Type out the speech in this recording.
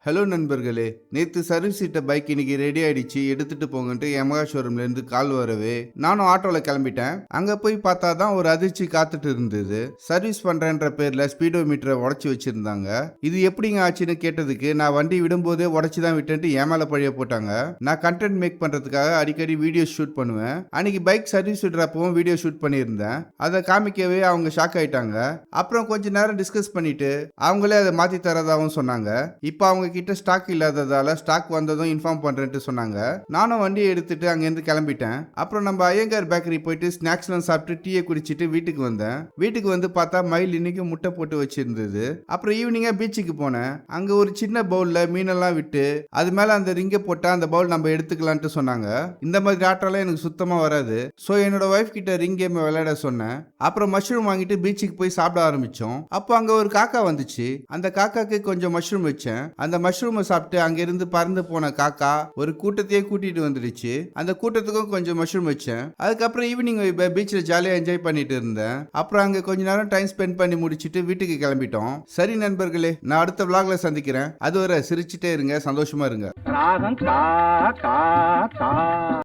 Hello நண்பர்களே, நேற்று service இட்ட பைக் இன்னைக்கு ரெடி ஆயிடுச்சு, எடுத்துட்டு போங்கன்ட்டு யமகா ஷோரூம்ல இருந்து கால் வரவே நானும் ஆட்டோல கிளம்பிட்டேன். அங்க போய் பார்த்தா தான் ஒரு அதிர்ச்சி காத்துட்டு இருந்தது. சர்வீஸ் பண்றேன்ற பேர்ல ஸ்பீடோ மீட்டரை உடச்சி வச்சிருந்தாங்க. இது எப்படிங்க ஆச்சுன்னு கேட்டதுக்கு, நான் வண்டி விடும்போதே உடச்சி தான் விட்டேன்ட்டு என் மேல பழிய போட்டாங்க. நான் கண்டென்ட் மேக் பண்றதுக்காக அடிக்கடி வீடியோ ஷூட் பண்ணுவேன். அன்னைக்கு பைக் சர்வீஸ் விடுறப்பவும் வீடியோ ஷூட் பண்ணியிருந்தேன். அதை காமிக்கவே அவங்க ஷாக் ஆயிட்டாங்க. அப்புறம் கொஞ்ச நேரம் டிஸ்கஸ் பண்ணிட்டு அவங்களே அதை மாத்தி தரதாகவும் சொன்னாங்க. இப்போ அவங்க கிட்ட ஸ்டாக் இல்லாததால ஸ்டாக் வந்ததும் இன்ஃபார்ம் பண்றேன்ட்டு சொன்னாங்க. நானும் வண்டியை எடுத்துட்டு அங்கேருந்து கிளம்பிட்டேன். அப்புறம் நம்ம ஐயங்கார் பேக்கரி போயிட்டு ஸ்நாக்ஸ்லாம் சாப்பிட்டு டீயை குடிச்சிட்டு வீட்டுக்கு வந்தேன். வீட்டுக்கு வந்து பார்த்தா மயில் இன்னைக்கு முட்டை போட்டு வச்சிருந்தது. அப்புறம் ஈவினிங்கா பீச்சுக்கு போனேன். அங்க ஒரு சின்ன பவுல்ல மீனெல்லாம் விட்டு அது மேல அந்த ரிங்கை போட்டா அந்த பவுல் நம்ம எடுத்துக்கலான்ட்டு சொன்னாங்க. இந்த மாதிரி ஆட்டோலாம் எனக்கு சுத்தமா வராது. ஸோ என்னோட ஒய்ஃப் கிட்ட ரிங் கேம் விளையாட சொன்னேன். அப்புறம் மஷ்ரூம் வாங்கிட்டு பீச்சுக்கு போய் சாப்பிட ஆரம்பிச்சோம். அப்போ அங்க ஒரு காக்கா வந்துச்சு. அந்த காக்காக்கு கொஞ்சம் மஷ்ரூம் வச்சேன். அந்த மஷ்ரூமை சாப்பிட்டு அங்கிருந்து பறந்து போன காக்கா ஒரு கூட்டத்தையே கூட்டிட்டு வந்துடுச்சு. அந்த கூட்டத்துக்கும் கொஞ்சம் மஷ்ரூம் வச்சேன். அதுக்கப்புறம் ஈவினிங் பீச்சில் ஜாலியாக என்ஜாய் பண்ணிட்டு இருந்தேன். அப்புறம் அங்கே கொஞ்ச நேரம் டைம் ஸ்பெண்ட் பண்ணி முடிச்சுட்டு வீட்டுக்கு கிளம்பிட்டோம். சரி நண்பர்களே, நான் அடுத்த vlogல சந்திக்கிறேன். அதுவரை சிரிச்சுட்டே இருங்க, சந்தோஷமா இருங்க.